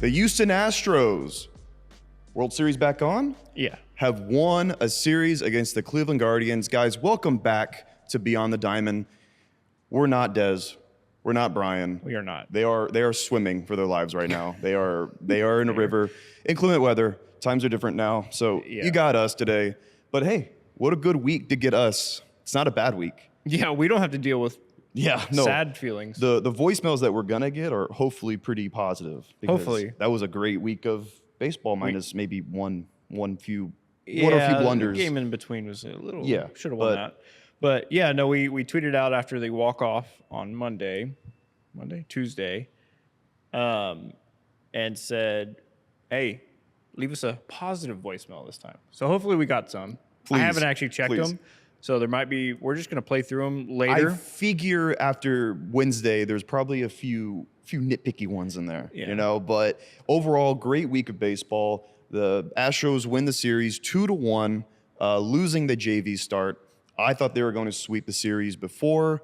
The Houston Astros, World Series back on? Yeah. Have won a series against the Cleveland Guardians. Guys, welcome back to Beyond the Diamond. We're not Dez. We're not Brian. We are not. They are swimming for their lives right now. They are in a river. Inclement weather. Times are different now. So you got us today. But hey, what a good week to get us. It's not a bad week. Yeah, we don't have to deal with sad feelings. The voicemails that we're gonna get are hopefully pretty positive. Hopefully. That was a great week of baseball, minus maybe one or a few blunders. The game in between was a little should have won but- that. But yeah, no, we tweeted out after the walk off on Tuesday, and said, "Hey, leave us a positive voicemail this time." So hopefully we got some. I haven't actually checked them, so there might be. We're just gonna play through them later. I figure after Wednesday, there's probably a few nitpicky ones in there, But overall, great week of baseball. The Astros win the series 2-1, losing the JV start. I thought they were going to sweep the series before.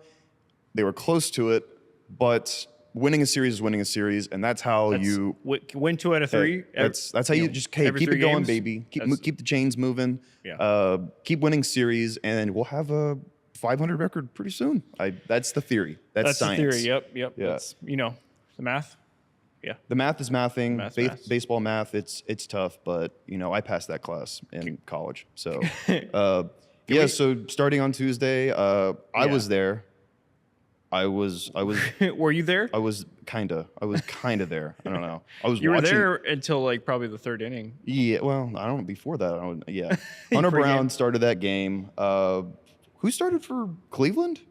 They were close to it, but winning a series is winning a series, and that's how you win 2 out of 3. That's how you just keep it going, baby. Keep the chains moving. Yeah. Keep winning series, and we'll have a 500 record pretty soon. That's the theory. That's science. The theory. Yep. Yeah. That's, the math. Yeah. The math is mathing. Maths. Baseball math. It's tough, but I passed that class in college. So. So starting on Tuesday, I was there. I was. Were you there? I was kind of there. I don't know. I was. You watching. were there until probably the third inning. Yeah. Well, I don't know. Before that, Hunter Brown started that game. Who started for Cleveland?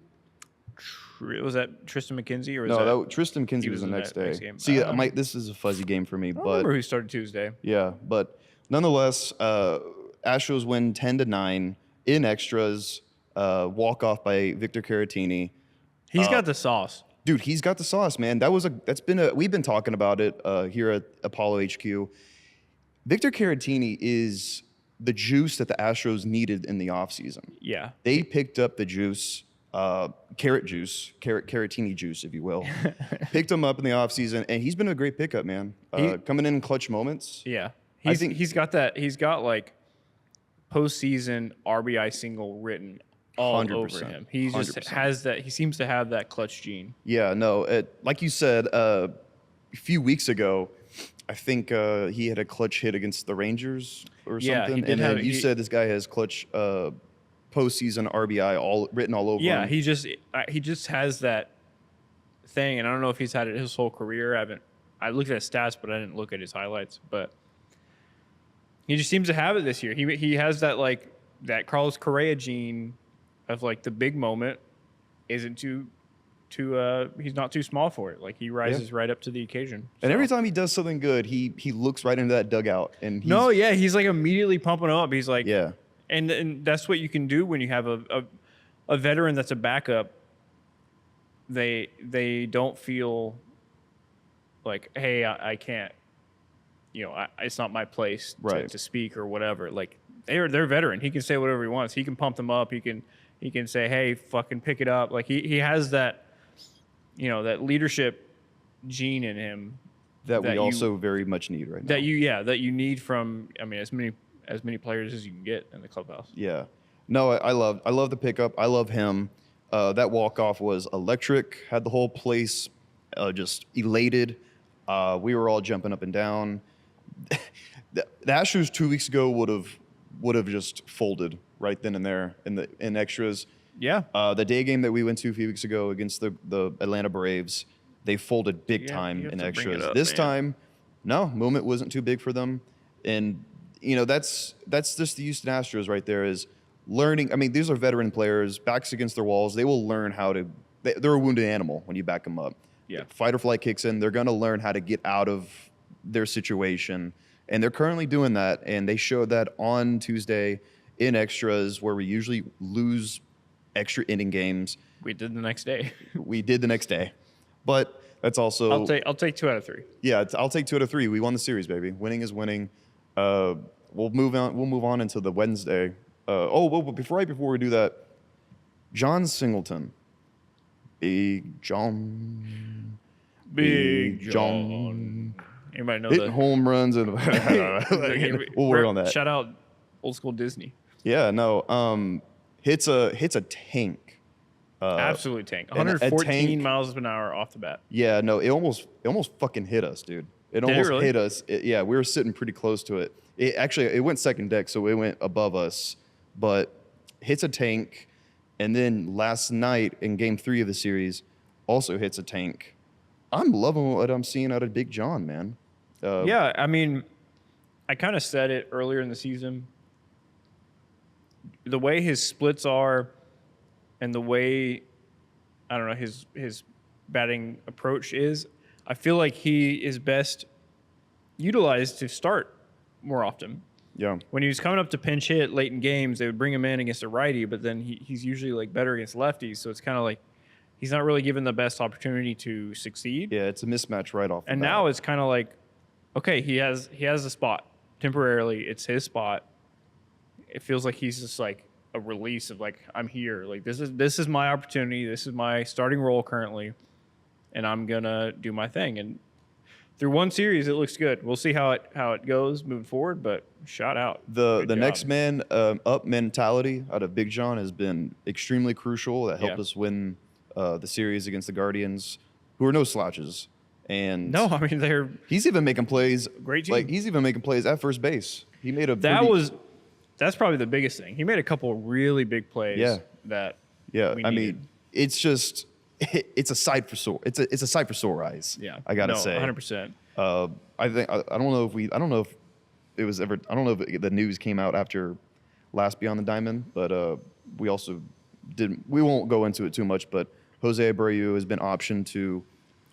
Was that Tristan McKenzie or Tristan McKenzie was the next day. Game. See, this is a fuzzy game for me. I remember who started Tuesday. Yeah, but nonetheless, Astros win 10-9 in extras. Walk off by Victor Caratini. He's got the sauce. Dude, he's got the sauce, man. We've been talking about it here at Apollo HQ. Victor Caratini is the juice that the Astros needed in the offseason. Yeah. They picked up the juice, Caratini juice, if you will. Picked him up in the offseason, and he's been a great pickup, man. Coming in clutch moments. Yeah. He's got that. He's got postseason RBI single written all 100%, over him. He just 100%. has that. He seems to have that clutch gene. Yeah, no. Like you said, a few weeks ago, I think he had a clutch hit against the Rangers or something. He did you said this guy has clutch postseason RBI written all over him. Yeah, he just has that thing, and I don't know if he's had it his whole career. I looked at his stats, but I didn't look at his highlights. But he just seems to have it this year. He has that that Carlos Correa gene of the big moment isn't too he's not too small for it. He rises right up to the occasion. And every time he does something good, he looks right into that dugout and he's immediately pumping up. He's yeah. And that's what you can do when you have a veteran that's a backup. They don't feel hey, I can't, it's not my place to speak or whatever. They're veteran. He can say whatever he wants. He can pump them up. He can say, hey, fucking pick it up. He has that, that leadership gene in him that we also very much need right now. That you need from as many players as you can get in the clubhouse. Yeah. No, I love the pickup. I love him. That walk-off was electric, had the whole place just elated. We were all jumping up and down. The Astros 2 weeks ago would have just folded right then and there in extras. Yeah. The day game that we went to a few weeks ago against the Atlanta Braves, they folded big time in extras. This time, no, moment wasn't too big for them. And that's just the Houston Astros right there is learning. I mean, these are veteran players, backs against their walls. They will learn how to. They're a wounded animal when you back them up. Yeah. Fight or flight kicks in. They're going to learn how to get out of their situation, and they're currently doing that. And they showed that on Tuesday in extras, where we usually lose extra inning games. We did the next day. But that's also. I'll take 2 out of 3. Yeah, I'll take 2 out of 3. We won the series, baby. Winning is winning. We'll move on into the Wednesday. But before we do that, John Singleton, Big John. Anybody know hitting the home runs and we'll work on that. Shout out old school Disney. Yeah, no. Hits a tank. Absolutely tank. and a 114 tank- miles per hour off the bat. Yeah, no. It almost fucking hit us, dude. It almost really? hit us. Yeah, we were sitting pretty close to it. It went second deck, so it went above us, but hits a tank, and then last night in Game 3 of the series, also hits a tank. I'm loving what I'm seeing out of Big John, man. Yeah, I mean, I kind of said it earlier in the season. The way his splits are, and the way, I don't know, his batting approach is, I feel like he is best utilized to start more often. Yeah. When he was coming up to pinch hit late in games, they would bring him in against a righty, but then he's usually like better against lefties. So it's kind of like he's not really given the best opportunity to succeed. Yeah, it's a mismatch right off the And bat. now it's kind of like, okay, he has a spot temporarily. It's his spot. It feels like he's just like a release of like, I'm here. Like this is my opportunity. This is my starting role currently, and I'm gonna do my thing. And through one series, it looks good. We'll see how it goes moving forward. But shout out The Good next job. man up mentality out of Big John has been extremely crucial. That helped Yeah. us win the series against the Guardians, who are no slouches. And No, I mean they're he's even making plays. Great team. Like he's even making plays at first base. He made a that's probably the biggest thing. He made a couple of really big plays. Yeah. That yeah. we I needed. mean, it's just it's a sight for sore. It's a sight for sore eyes. Yeah, I gotta say. 100%. I think I don't know if it was ever. I don't know if the news came out after last Beyond the Diamond, but we also didn't. We won't go into it too much, but Jose Abreu has been optioned to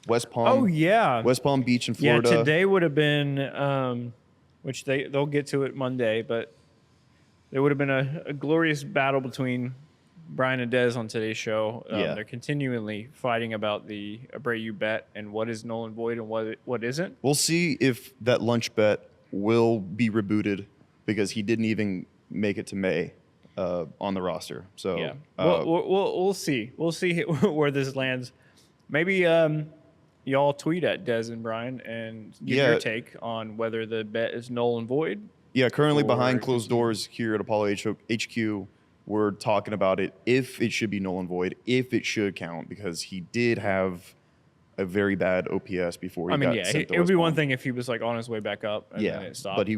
West Palm. Oh yeah, West Palm Beach in Florida. Yeah, today would have been, which they'll get to it Monday, but there would have been a glorious battle between Brian and Dez on today's show. Yeah. They're continually fighting about the Abreu bet and what is null and void and what isn't. We'll see if that lunch bet will be rebooted because he didn't even make it to May on the roster. So Yeah, we'll see. We'll see where this lands. Maybe y'all tweet at Dez and Brian and give Yeah. your take on whether the bet is null and void. yeah, currently Or behind just- closed doors here at Apollo HQ, we're talking about it if it should be null and void, if it should count, because he did have a very bad OPS before he I mean, got yeah, sent to it would West be Palm. one thing if he was like on his way back up and then it stopped. but he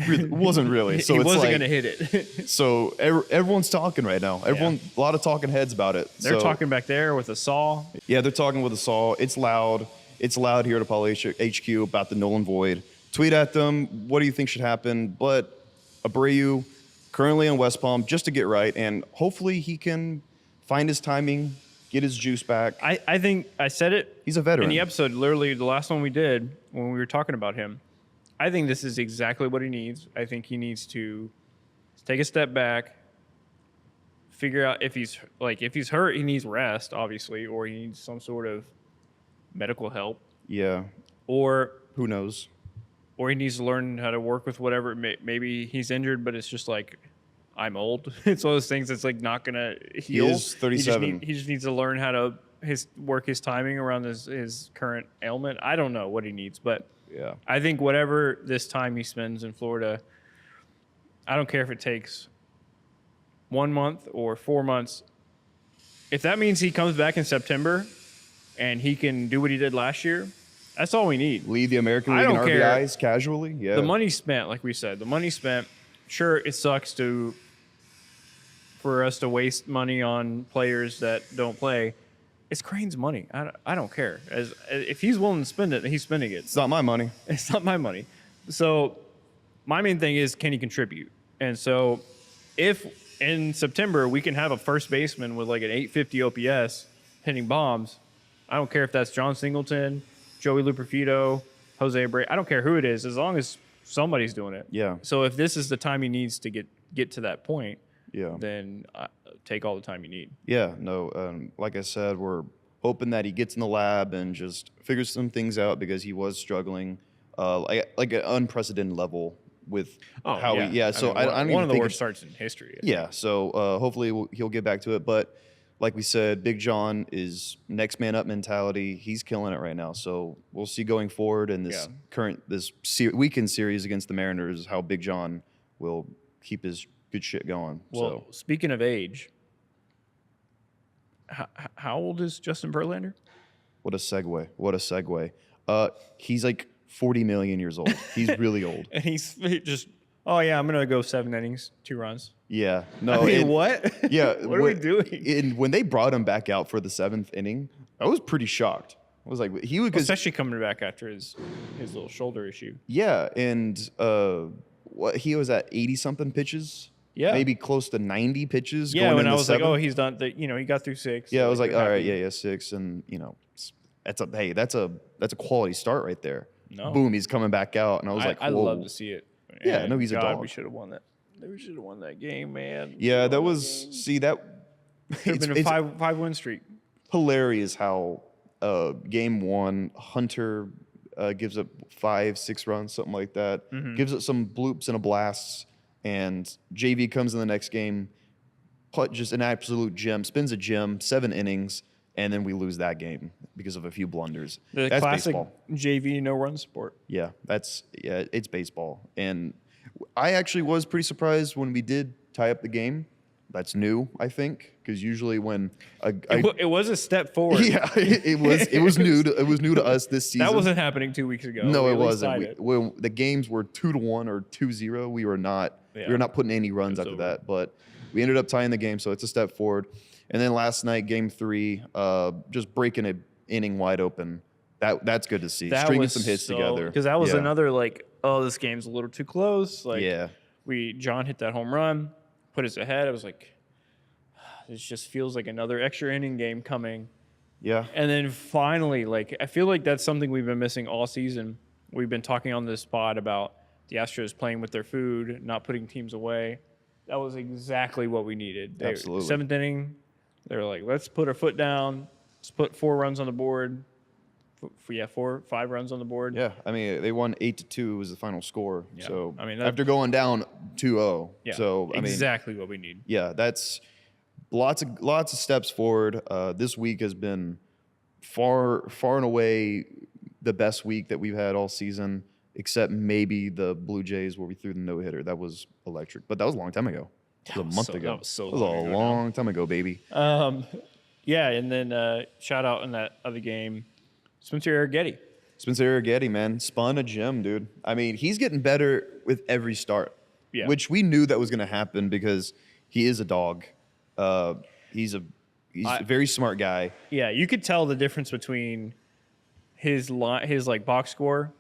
really wasn't really. So he it's wasn't like, going to hit it. So everyone's talking right now. A lot of talking heads about it. They're So, talking back there with a saw. Yeah, they're talking with a saw. It's loud. It's loud here at Apollo HQ about the null and void. Tweet at them. What do you think should happen? But Abreu, currently in West Palm, just to get right, and hopefully he can find his timing, get his juice back. I think I said it He's a veteran. in the episode, literally the last one we did when we were talking about him. I think this is exactly what he needs. I think he needs to take a step back, figure out if he's hurt, he needs rest, obviously, or he needs some sort of medical help, Yeah, or who knows? he needs to learn how to work with whatever. Maybe he's injured, but it's just like, I'm old. It's one of those things that's like not gonna heal. He is 37. He just needs to learn how to work his timing around his current ailment. I don't know what he needs, but Yeah. I think whatever this time he spends in Florida, I don't care if it takes 1 month or 4 months. If that means he comes back in September and he can do what he did last year, that's all we need. Lead the American I League in don't care. RBIs casually. Yeah. The money spent, like we said, sure, it sucks for us to waste money on players that don't play. It's Crane's money. I don't care. If he's willing to spend it, he's spending it. It's not my money. It's not my money. So my main thing is, can he contribute? And so if in September we can have a first baseman with like an 850 OPS hitting bombs, I don't care if that's John Singleton, Joey Loperfido, Jose Abreu. I don't care who it is, as long as somebody's doing it. Yeah. So if this is the time he needs to get to that point, Yeah. then take all the time you need. Yeah, no, like I said, we're hoping that he gets in the lab and just figures some things out because he was struggling like an unprecedented level with how he. Yeah, so I don't one even of the think worst starts in history. Yeah, so hopefully he'll get back to it. But like we said, Big John is next man up mentality. He's killing it right now. So we'll see going forward in this weekend series against the Mariners how Big John will keep his good shit going. Well, speaking of age, how old is Justin Verlander? What a segue. He's like 40 million years old. He's really old. And he's just, oh yeah, I'm gonna go 7 innings, 2 runs. Yeah. No. I mean, what? Yeah. What are we doing? And when they brought him back out for the 7th inning, I was pretty shocked. I was like, he would, especially coming back after his little shoulder issue. Yeah, and what he was at 80 something pitches. Yeah. Maybe close to 90 pitches. Yeah. Going When I was 7th. like, oh, he's done. He got through 6. Yeah, I was like, all right, happy. yeah, 6, and that's a quality start right there. No. Boom, he's coming back out, and I was like, whoa. I love to see it. Yeah, and no, he's a dog. We should have won that. We should have won that game, man. Yeah, that was see that. Could have been a 5-win streak. Hilarious how game 1 Hunter gives up 5-6 runs, something like that. Mm-hmm. Gives up some bloops and a blasts, and JV comes in the next game, just an absolute gem, spins a gem, 7 innings, and then we lose that game because of a few blunders. The That's classic baseball. JV no-run sport. Yeah, it's baseball. And I actually was pretty surprised when we did tie up the game. That's new, I think, because usually when it was a step forward. Yeah, it was new to us this season. That wasn't happening 2 weeks ago. No, it wasn't. When the games were 2-1 or 2-0, we were not putting any runs after that. But we ended up tying the game, so it's a step forward. And then last night, game 3, just breaking an inning wide open. That's good to see. Stringing some hits together. Because that was another this game's a little too close. John hit that home run, put us ahead. I was like, this just feels like another extra inning game coming. Yeah. And then finally, I feel like that's something we've been missing all season. We've been talking on this pod about the Astros playing with their food, not putting teams away. That was exactly what we needed. Absolutely. 7th inning, they were like, let's put our foot down. Let's put 4 runs on the board. 5 runs on the board. Yeah, I mean, they won 8-2 was the final score. Yeah. So I mean, after going down 2-0. Yeah, so exactly what we need. Yeah, that's lots of steps forward. This week has been far and away the best week that we've had all season, except maybe the Blue Jays where we threw the no-hitter. That was electric, but that was a long time ago. It was a month ago. That was a long time ago, baby. Yeah, and then shout out in that other game, Spencer Urquidy, man, spun a gem, dude. I mean, he's getting better with every start, which we knew that was going to happen because he is a dog. He's a very smart guy. Yeah, you could tell the difference between his box score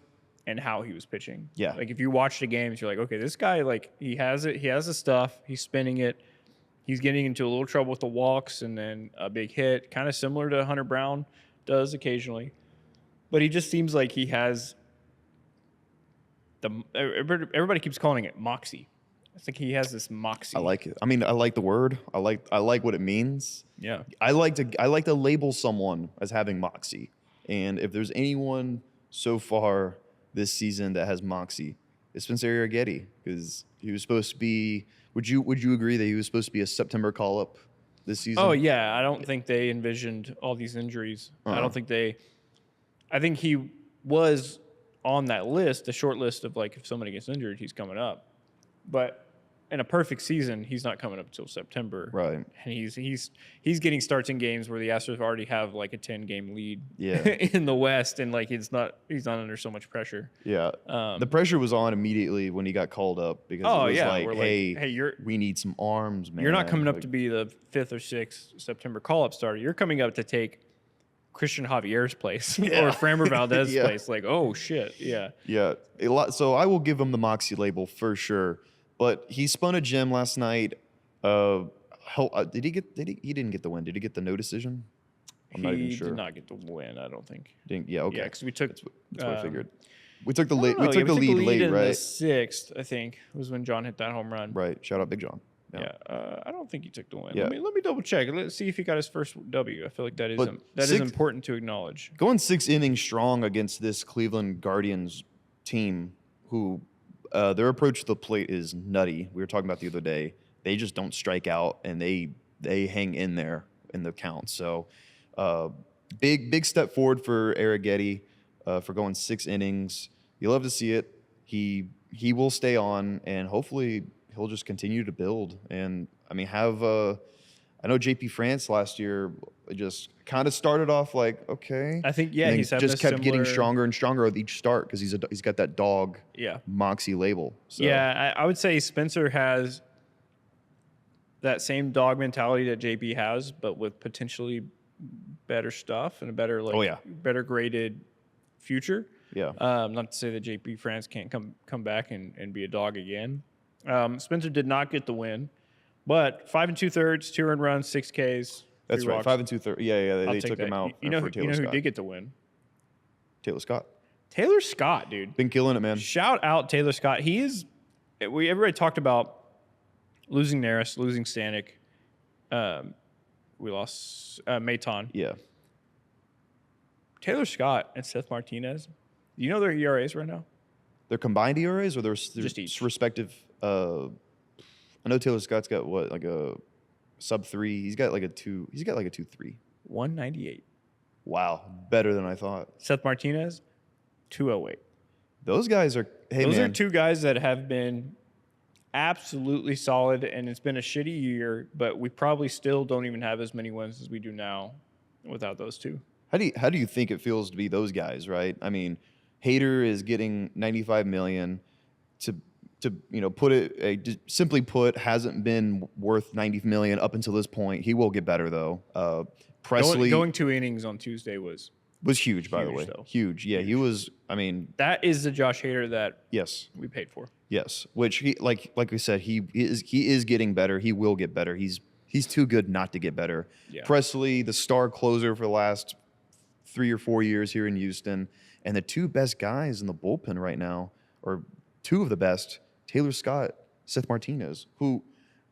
and how he was pitching. Yeah. If you watch the games, you're like, okay, this guy, he has it. He has the stuff. He's spinning it. He's getting into a little trouble with the walks and then a big hit, kind of similar to Hunter Brown does occasionally. But he just seems like he has everybody keeps calling it moxie. I think he has this moxie. I like it. I mean, I like the word. I like what it means. Yeah. I like to label someone as having moxie. And if there's anyone so far this season that has moxie, it's Spencer Urquidy, because he was supposed to be. Would you agree that he was supposed to be a September call-up this season? Oh yeah, I don't think they envisioned all these injuries. I think he was on that list, the short list of if somebody gets injured, he's coming up. But in a perfect season, he's not coming up until September. Right. And he's getting starts in games where the Astros already have a 10-game lead in the West, and he's not under so much pressure. Yeah. The pressure was on immediately when he got called up because it was hey, we need some arms, man. You're not coming up to be the 5th or 6th September call-up starter. You're coming up to take Christian Javier's place or Framber Valdez's place. Oh shit. Yeah. Yeah. So I will give him the moxie label for sure. But he spun a gem last night. Did he get? He didn't get the win. Did he get the no decision? I'm not even sure. He did not get the win. I don't think. Okay. Yeah, because we took. That's what I figured. We took the lead. We took the lead late, in right? The 6th, I think, was when John hit that home run. Right. Shout out Big John. Yeah. I don't think he took the win. Yeah. Let me double check. Let's see if he got his first W. I feel like that is important to acknowledge. Going 6 innings strong against this Cleveland Guardians team, who their approach to the plate is nutty. We were talking about the other day. They just don't strike out, and they hang in there. in the count. So big step forward for Urquidy for going 6 innings. You love to see it. He will stay on, and hopefully he'll just continue to build. And I mean, I know JP France last year just kind of started off like, okay. I think, yeah, and then he's having just a kept getting similar- stronger and stronger with each start because he's got that dog moxie label. So. Yeah, I would say Spencer has that same dog mentality that JP has, but with potentially better stuff and a better better graded future. Yeah. Not to say that JP France can't come back and be a dog again. Spencer did not get the win, but 5 2/3, 2 earned runs, 6 Ks. That's right. walks. 5 2/3. Yeah. They took that. him out. You know for Taylor who Scott. did get the win? Taylor Scott. Taylor Scott, dude. Been killing it, man. Shout out Taylor Scott. He is. Everybody talked about losing Neris, losing Stanek. We lost Maton. Yeah. Taylor Scott and Seth Martinez. Do you know their ERAs right now? Their combined ERAs or their Just each. respective? I know Taylor Scott's got what, like a sub 3. He's got like a 2. He's got like a 2.3. 198. Wow, better than I thought. Seth Martinez, 208. Those guys are. Hey, Those man. are 2 guys that have been absolutely solid, and it's been a shitty year, but we probably still don't even have as many wins as we do now without those 2. How do you think it feels to be those guys, right? I mean, Hader is getting $95 million to put it just simply put, hasn't been worth $90 million up until this point. He will get better though. Presley going 2 innings on Tuesday was huge, by the way. though. Huge. Yeah, he was. I mean, that is the Josh Hader that yes, we paid for. yes. Which he like we said, he is getting better. He will get better. He's too good not to get better. Yeah. Presley, the star closer for the last 3 or 4 years here in Houston, and the 2 best guys in the bullpen right now, or 2 of the best, Taylor Scott, Seth Martinez, who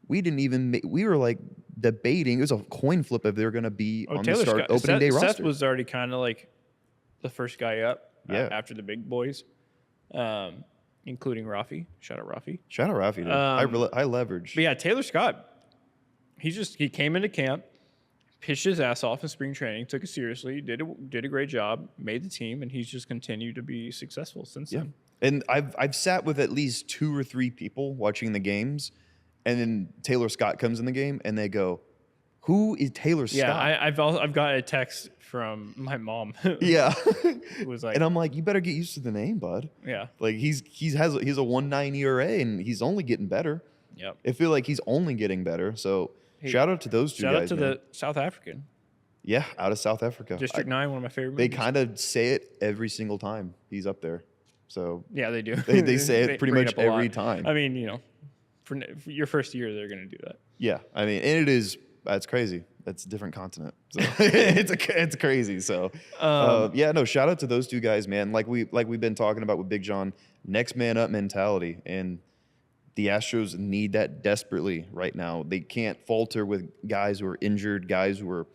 we didn't even we were like debating. It was a coin flip if they're going to be on Taylor the Scott, opening day roster. Seth was already kind of like the first guy up after the big boys, including Rafi. Shout out Rafi. Shout out Rafi, dude. High leverage. But yeah, Taylor Scott, he came into camp, pitched his ass off in spring training, took it seriously, did a great job, made the team, and he's just continued to be successful since then. And I've sat with at least 2 or 3 people watching the games, and then Taylor Scott comes in the game, and they go, "Who is Taylor Scott?" Yeah, I've got a text from my mom. Yeah, who was like, and I'm like, "You better get used to the name, bud." Yeah, like he's a 1.9 ERA, and he's only getting better. Yep. I feel like he's only getting better. So shout out to those 2 guys. Shout out to man. the South African. Yeah, out of South Africa. District 9, one of my favorite They movies. kind of say it every single time he's up there. So yeah, they do. They say it pretty bring much up a lot. every time. I mean, for your first year, they're going to do that. Yeah, I mean, and that's crazy. That's a different continent. So it's crazy. So shout out to those 2 guys, man. Like we've been talking about with Big John, next man up mentality, and the Astros need that desperately right now. They can't falter with guys who are injured, guys who are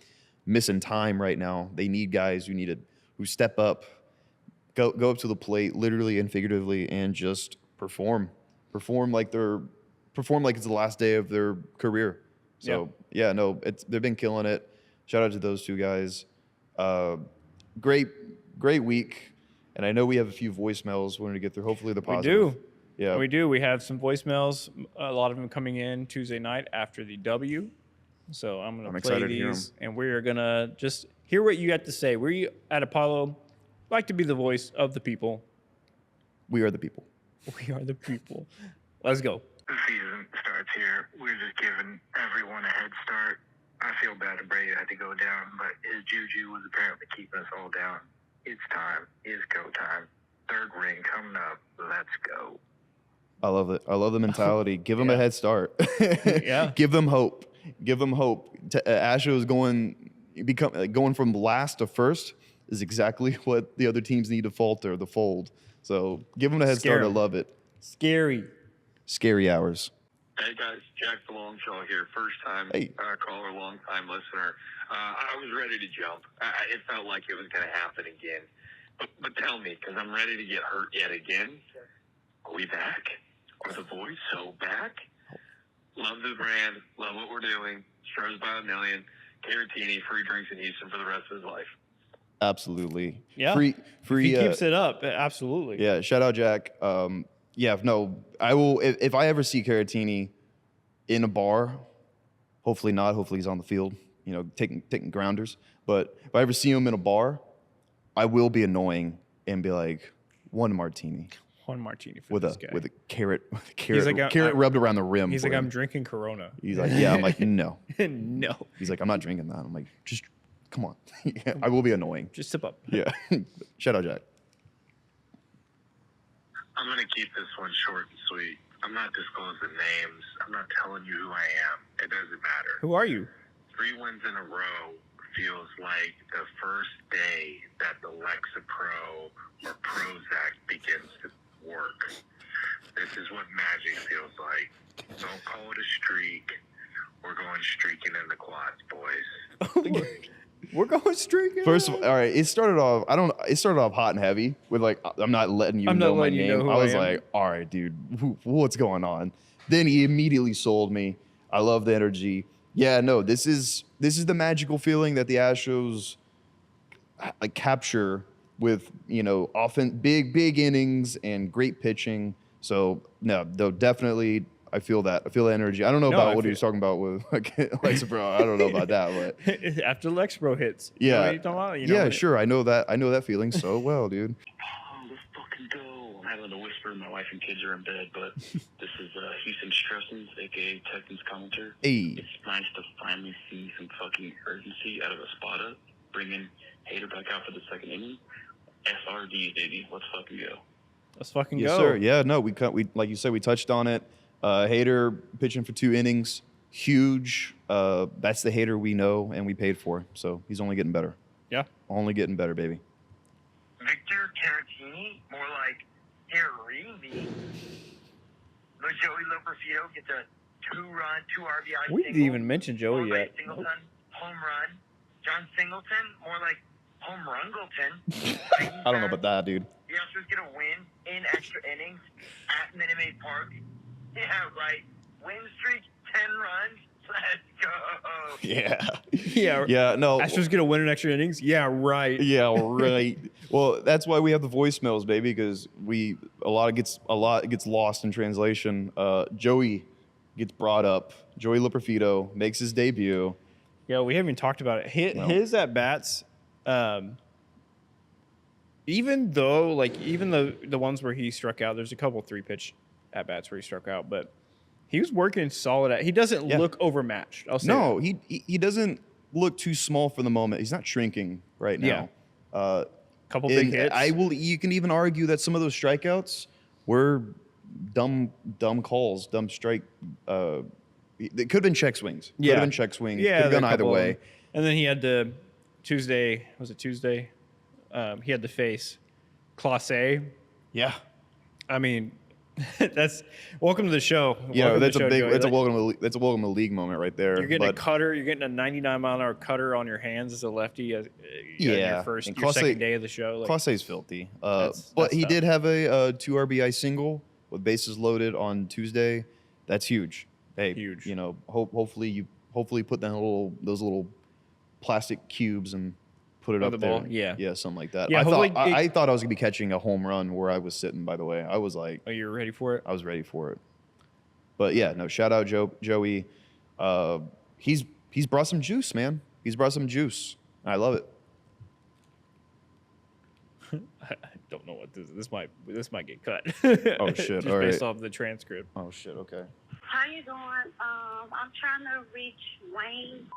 missing time right now. They need guys who step up, go up to the plate, literally and figuratively, and just perform like it's the last day of their career. So they've been killing it. Shout out to those 2 guys. Great week, and I know we have a few voicemails we wanted to get through. Hopefully they're positive. We do. Yeah, we do. We have some voicemails. A lot of them coming in Tuesday night after the W. So I'm going to play excited to hear these, and we're going to just hear what you got to say. We at Apollo like to be the voice of the people. We are the people. We are the people. Let's go. The season starts here. We're just giving everyone a head start. I feel bad Abreu had to go down, but his juju was apparently keeping us all down. It's time. It's go time. 3rd ring coming up. Let's go. I love it. I love the mentality. Give them a head start. Yeah. Give them hope. Give them hope. Astros going from last to first is exactly what the other teams need to falter, the fold. So give them a head start. I love it. Scary hours. Hey guys, Jack the Longshaw here. First time caller, long time listener. I was ready to jump. It felt like it was going to happen again. But tell me, because I'm ready to get hurt yet again. Are we back? Are the boys so back? Love the brand. Love what we're doing. Stars by a million. Caratini, free drinks in Houston for the rest of his life. Absolutely. Yeah. Free. If he keeps it up, absolutely. Yeah. Shout out, Jack. Yeah. No, I will. If I ever see Caratini in a bar, hopefully not. Hopefully he's on the field, taking grounders. But if I ever see him in a bar, I will be annoying and be like, one martini. One martini for With this a guy. with a carrot like, carrot rubbed around the rim. He's like, him. I'm drinking Corona. He's like, yeah. I'm like, no. No. He's like, I'm not drinking that. I'm like, just come on. I will be annoying. Just sip up. Yeah. Shout out, Jack. I'm going to keep this one short and sweet. I'm not disclosing names. I'm not telling you who I am. It doesn't matter. Who are you? 3 wins in a row feels like the first day that the Lexapro or Prozac begins to work. This is what magic feels like. Don't call it a streak. We're going streaking in the quads, boys. We're going streaking. First of all right, it started off hot and heavy with like, I'm not letting you know my name. I was like, all right, dude, what's going on? Then he immediately sold me. I love the energy. Yeah, no, this is the magical feeling that the Astros like capture with, big innings and great pitching. So no, definitely I feel that. I feel the energy. I don't know about what he was talking about with Lexapro. I don't know about that, but after Lexapro hits. Yeah. You know what you're talking about? Yeah, sure. I know that feeling so well, dude. Oh, let's fucking go. I'm having to whisper. My wife and kids are in bed, but this is Houston Stressens, a.k.a. Texans commenter. Hey. It's nice to finally see some fucking urgency out of Espada, bringing Hader back out for the second inning. SRD, baby. Let's fucking go. Let's fucking Yes, go. sir. Yeah, no, we like you said, we touched on it. Hader pitching for 2 innings, huge. That's the Hader we know and we paid for. So he's only getting better. Yeah. Only getting better, baby. Victor Caratini, more like Carini. But Joey Loperfido gets a 2-run, 2 RBI We single. didn't even mention Joey more yet. Like Singleton, home run. John Singleton, more like home rungleton. I don't know about that, dude. The Astros get a win in extra innings at Minute Maid Park. Yeah, right. Win streak, 10 runs. Let's go. Yeah. Yeah, no. Astros gonna win in extra innings? Yeah, right. Yeah, right. Well, that's why we have the voicemails, baby, because a lot gets lost in translation. Joey gets brought up. Joey Loperfido makes his debut. Yeah, we haven't even talked about it. His at bats, even the ones where he struck out, there's a couple 3-pitch at bats where he struck out, but he was working solid. He doesn't look overmatched. I'll say no, that. he doesn't look too small for the moment. He's not shrinking right now. Yeah. Couple big hits. You can even argue that some of those strikeouts were dumb calls, dumb strike. It could have been check swings. Could have been check swings. Yeah, could have gone either way. And then he had the Tuesday. Was it Tuesday? He had to face Clase. Yeah. I mean, that's welcome to the show. Yeah, that's a big. that's a welcome to the league moment right there. You're getting a cutter. You're getting a 99-mile-an-hour cutter on your hands as a lefty. Your second day of the show. Clase's filthy. That's but he tough. did have a 2 RBI single with bases loaded on Tuesday. That's huge. Hey, huge. Hopefully you put those little plastic cubes and put it On up the there. ball? Yeah. Yeah, something like that. Yeah, I thought I was gonna be catching a home run where I was sitting. By the way, I was like, Oh, you're ready for it? I was ready for it. But yeah, no, shout out Joey. He's brought some juice, man. He's brought some juice. I love it. I don't know what this might get cut. Oh shit! Just All right. based off the transcript. Oh shit! Okay. How you doing? I'm trying to reach Wayne.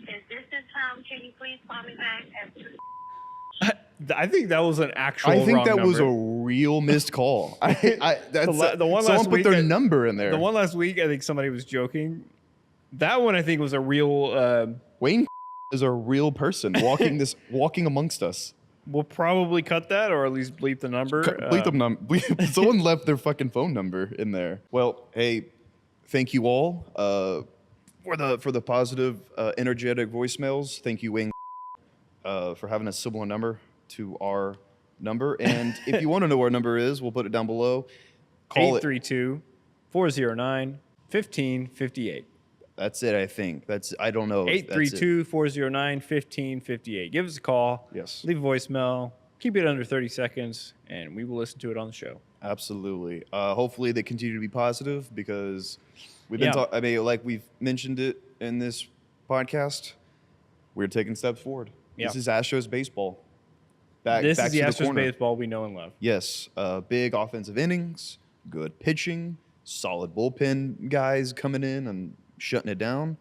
Is this the time? Can you please call me back? I think that was an actual. I think wrong that number. was a real missed call. That's the one someone last put week their number in there. The one last week, I think somebody was joking. That one, I think, was a real. Wayne is a real person walking amongst us. We'll probably cut that, or at least bleep the number. Someone left their fucking phone number in there. Well, hey, thank you all for the positive, energetic voicemails. Thank you, Wayne, for having a similar number to our number. And if you want to know what our number is, we'll put it down below. Call it 832-409-4669. 1558. That's it, I think. I don't know. if that's it. 832-409-1558. Give us a call. Yes. Leave a voicemail. Keep it under 30 seconds, and we will listen to it on the show. Absolutely. Hopefully they continue to be positive because we've been I mean, like we've mentioned it in this podcast, we're taking steps forward. Yeah. This is Astros baseball. This back is the to Astros corner. baseball we know and love. Yes. Big offensive innings, good pitching, solid bullpen guys coming in and shutting it down.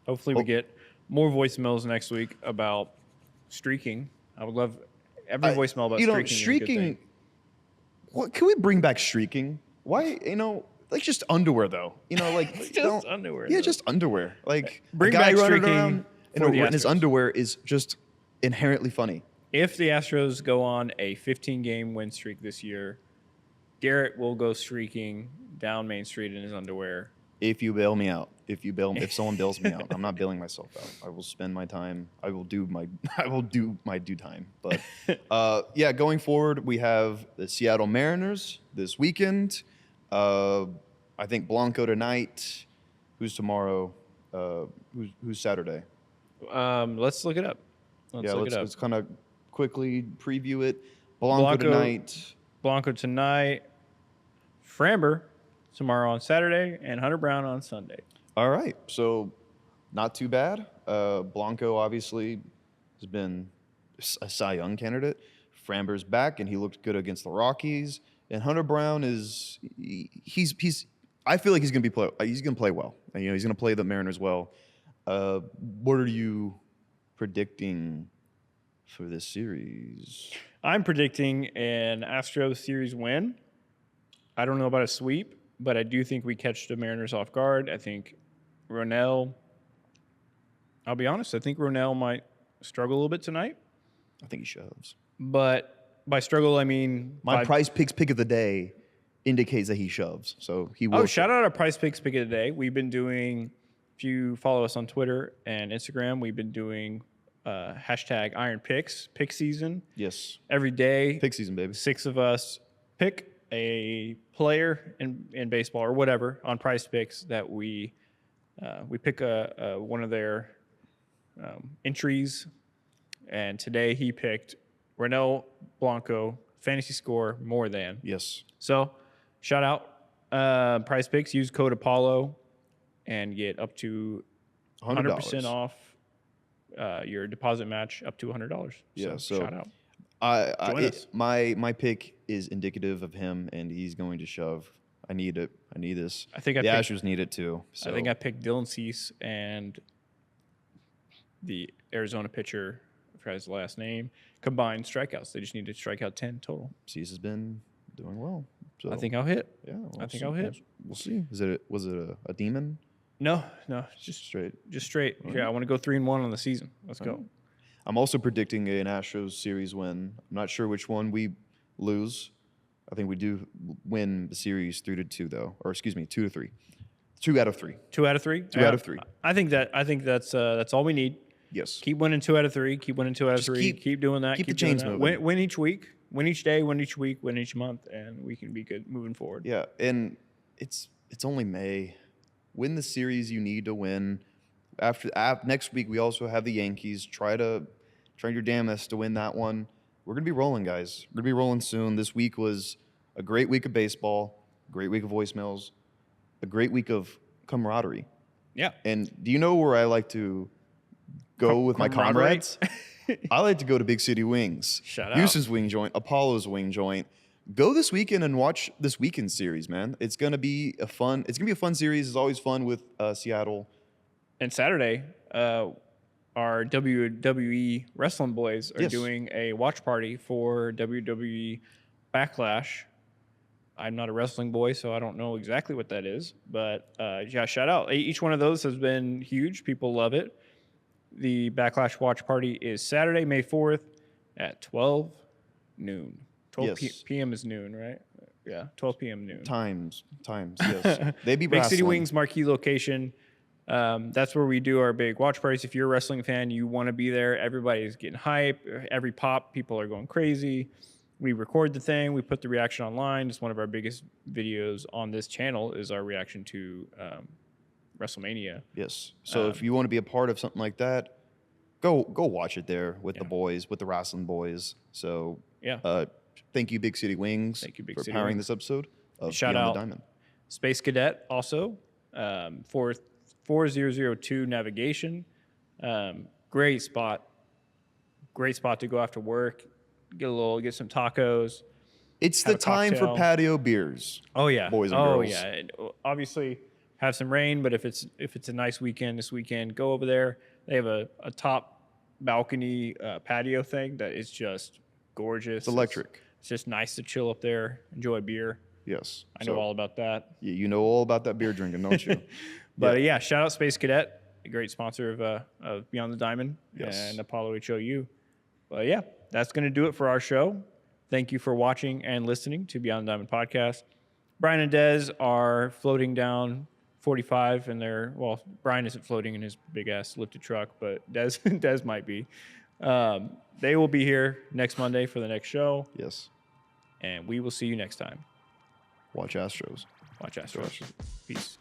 Hopefully we get more voicemails next week about streaking. I would love every voicemail about streaking. Streaking. What can we bring back streaking? Why, like just underwear though. Like Just underwear. Yeah, though. just underwear. Like Bring a guy back running streaking around for the in his Astros. underwear is just inherently funny. If the Astros go on a 15-game win streak this year, Garrett will go streaking down Main Street in his underwear. If you bail me out, if someone bails me out, I'm not bailing myself out. I will spend my time. I will do my due time. But yeah, going forward, we have the Seattle Mariners this weekend. I think Blanco tonight. Who's tomorrow? Who's Saturday? Let's look it up. Let's kind of quickly preview it. Blanco tonight. Blanco tonight. Framber tomorrow on Saturday, and Hunter Brown on Sunday. All right, so not too bad. Blanco obviously has been a Cy Young candidate. Framber's back, and he looked good against the Rockies. And Hunter Brown he's. I feel like he's going to play well. And, he's going to play the Mariners well. What are you predicting for this series? I'm predicting an Astros series win. I don't know about a sweep, but I do think we catch the Mariners off guard. I think Ronell, I'll be honest, I think Ronell might struggle a little bit tonight. I think he shoves. But by struggle, I mean... My Price Picks pick of the day indicates that he shoves. So he will. Oh, shout out our Price Picks pick of the day. We've been doing, if you follow us on Twitter and Instagram, we've been doing hashtag Iron Picks, pick season. Yes. Every day. Pick season, baby. 6 of us pick a player in baseball or whatever on Price Picks that we pick one of their entries, and today he picked Ronell Blanco fantasy score more than. Yes. So shout out Price Picks. Use code Apollo and get up to 100% off your deposit match up to $100. Yeah. So shout out. My pick is indicative of him, and he's going to shove. I need it. I need this. I think the Astros need it too. So. I think I picked Dylan Cease and the Arizona pitcher, I forgot his last name, combined strikeouts. They just need to strike out 10 total. Cease has been doing well. So. I think I'll hit. Yeah, I think I'll hit. We'll see. Was it a demon? No, just straight. Just straight. Okay. Yeah, I want to go 3-1 on the season. Let's go. I'm also predicting an Astros series win. I'm not sure which one we lose. I think we do win the series 3-2 though, or excuse me, 2-3. 2 out of 3. 2 out of 3. 2 out of 3. I think that's all we need. Yes. Keep winning 2 out of 3. Keep winning 2 out of 3. Keep doing that. Keep the chains moving. Win each week. Win each day. Win each week. Win each month, and we can be good moving forward. Yeah, and it's only May. Win the series you need to win. After next week, we also have the Yankees. Try your damnest to win that one. We're going to be rolling, guys. We're going to be rolling soon. This week was a great week of baseball, a great week of voicemails, a great week of camaraderie. Yeah. And do you know where I like to go with my comrades? I like to go to Big City Wings. Shout out. Houston's Wing Joint, Apollo's Wing Joint. Go this weekend and watch this weekend series, man. It's gonna be a fun series. It's always fun with Seattle. And Saturday, our WWE wrestling boys are doing a watch party for WWE Backlash. I'm not a wrestling boy, so I don't know exactly what that is. But yeah, shout out. Each one of those has been huge. People love it. The Backlash watch party is Saturday, May 4th at 12 noon. 12 p.m. is noon, right? Yeah, 12 p.m. noon. Times, yes. They be Big wrestling. City Wings marquee location. That's where we do our big watch parties. If you're a wrestling fan, you want to be there. Everybody's getting hype. Every pop, people are going crazy. we record the thing, we put the reaction online. It's one of our biggest videos on this channel is our reaction to WrestleMania. Yes. So if you want to be a part of something like that, go watch it there with the boys, with the wrestling boys. So yeah. Thank you, Big City Wings, for powering this episode of Shout Beyond out the Diamond. Space Cadet also for 4002 navigation. Great spot to go after work. Get some tacos. It's the time for patio beers. Oh yeah, boys and girls. Oh yeah. And obviously, have some rain, but if it's a nice weekend this weekend, go over there. They have a top balcony patio thing that is just gorgeous. It's electric. It's just nice to chill up there, enjoy a beer. Yes, I know all about that. You know all about that beer drinking, don't you? But yeah, shout out Space Cadet, a great sponsor of Beyond the Diamond and Apollo HOU. But yeah, that's going to do it for our show. Thank you for watching and listening to Beyond the Diamond podcast. Brian and Dez are floating down 45 in their, well, Brian isn't floating in his big ass lifted truck, but Dez might be. They will be here next Monday for the next show. Yes. And we will see you next time. Watch Astros. Watch Astros. Peace.